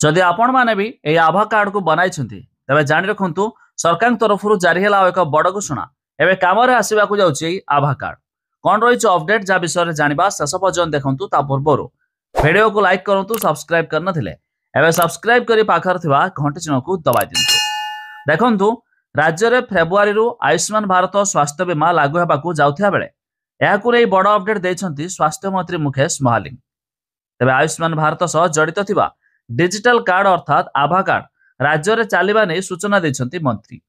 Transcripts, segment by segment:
जदि आपण माने भी ए आभा कार्ड को बनाई तेबे जानि रखंतु सरकार तरफ जारी है एक बड़ घोषणा एवं कम आसवा आभा कार्ड कौन रही अपडेट जहाँ विषय जाना शेष पर्यटन देखु ता पूर्व भिडियो को लाइक करूँ सब्सक्राइब करनथिले एवं सब्सक्राइब करी पाखर थिबा घंटी चिन्ह को दबाई दिंतु। देखंतु राज्य में फेब्रुआरी आयुष्मान भारत स्वास्थ्य बीमा लागू होगा जाउथिया बेले एहाकु नै बड़ अपडेट देइछंती स्वास्थ्य मंत्री मुकेश महालिंग। तेबे आयुष्मान भारत सह जड़ित थिबा डिजिटल कार्ड अर्थात आभा कार्ड राज्य में चलवा नहीं सूचना देइछंती मंत्री।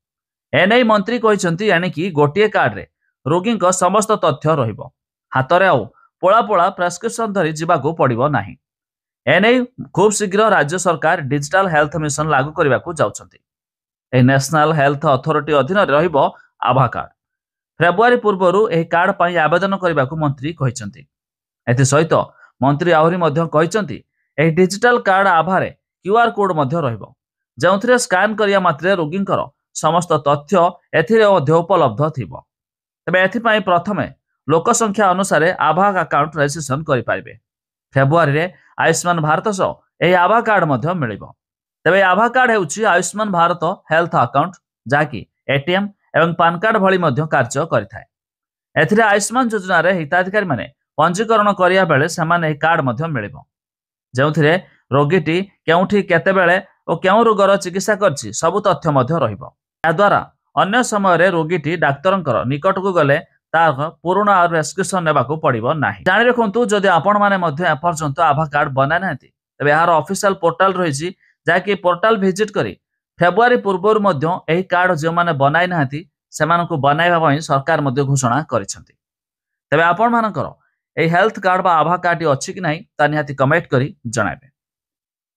एने मंत्री कहिछंती यानी गोटे कार्ड रे रोगी समस्त तथ्य रहिबो, हाथ में आउ पोला पोला प्रेस्क्रिप्शन धरी जीवाकू पड़िबो नाही। एने खूब शीघ्र राज्य सरकार डिजिटल हेल्थ मिशन लागू करने को जाउछंती। नेशनल हेल्थ अथॉरिटी अधीन रहिबो आभा कार्ड। फेब्रुआरी पूर्व यह कार्ड पर आवेदन करने को मंत्री कहिछंती। एथि सहित मंत्री आहरी मध्य कहिछंती एही डिजिटल कार्ड आभारे क्यूआर कोड मध्य रहिबो, जोंथिरे स्कैन करिया मात्रे रोगींकर समस्त तथ्य एथिरे मध्य उपलब्ध थिबो। तबे एथिपाई प्रथमे लोकसंख्या अनुसार आभा अकाउंट रजिस्ट्रेशन करि पारिबे। फेब्रुआरी रे आयुष्मान भारत सह एही आभा कार्ड मध्य मिलिबो। तबे आभा कार्ड हेउछि आयुष्मान भारत हेल्थ अकाउंट जाकी एटीएम एवं पान कार्ड भली मध्य कार्य करिथाय। एथिरे आयुष्मान योजना रे हिताधिकारी माने पंजीकरण करिया बेले समान एही कार्ड मध्य मिलिबो, जोंथिरे रोगीटी केउठी केतेबेले और केउ रोगर चिकित्सा करछि सबु तथ्य मध्य रहिबो। या द्वारा अन्य समय रे रोगीटी डाक्तरंकर निकट को गले तार पुराना प्रेस्क्रिप्शन नेबाकू पड़िबो नाही। जानि रखंतु जदि आपण माने मध्य एपर्यंत आभा कार्ड बना नाहंती तबे यार ऑफिशियल पोर्टल रहिछि जाकी पोर्टल विजिट करी फेब्रुआरी पूर्व मध्य एही कार्ड जो माने बनाई नाहंती सेमानकू बनाइबा पई सरकार मध्य घोषणा करिसेंती। तबे आपण मानकर एही हेल्थ कार्ड बा आभा कार्ड अछि कि नाही ता निहाती कमेंट करी जणाइबे।